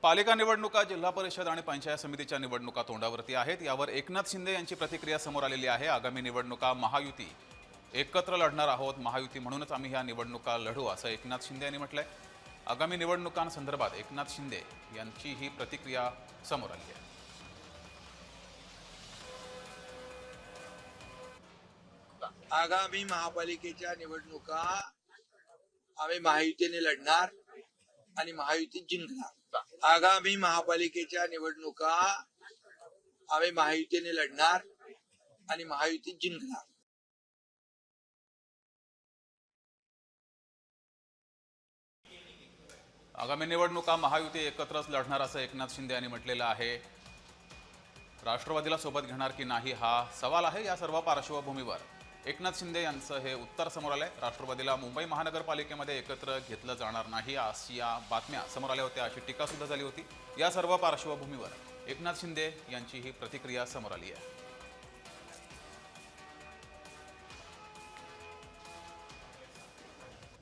पालिका निवडणुका, जिल्हा परिषद आणि पंचायत समितीच्या निवडणुका तोंडावरती आहेत। यावर एकनाथ शिंदे यांची प्रतिक्रिया समोर आलेली आहे। आगामी निवडणुका महायुती एकत्र लढणार आहोत, महायुती म्हणूनच आम्ही ह्या निवडणुका लढू असं एकनाथ शिंदे यांनी म्हटलंय। आगामी निवडणुकांसंदर्भात एकनाथ शिंदे यांची ही प्रतिक्रिया समोर आली आहे। आगामी महापालिकेच्या निवडणुका आम्ही महायुतीने लढणार आणि महायुती जिंकणार। आगामी महापालिकेच्या निवडणुका आम्ही महायुतीने लढणार आणि महायुती जिंकणार। आगामी निवडणुका महायुती एकत्रच लढणार असं एकनाथ शिंदे यांनी म्हटलेलं आहे। राष्ट्रवादीला सोबत घेणार की नाही हा सवाल आहे। या सर्व पार्श्वभूमीवर एकनाथ शिंदे यांचं हे उत्तर समोर आलंय। राष्ट्रवादीला मुंबई महानगरपालिकेमध्ये एकत्र घेतलं जाणार नाही अशी या बातम्या समोर आल्या होत्या, अशी टीका सुद्धा झाली होती। या सर्व पार्श्वभूमीवर एकनाथ शिंदे यांची ही प्रतिक्रिया समोर आली आहे।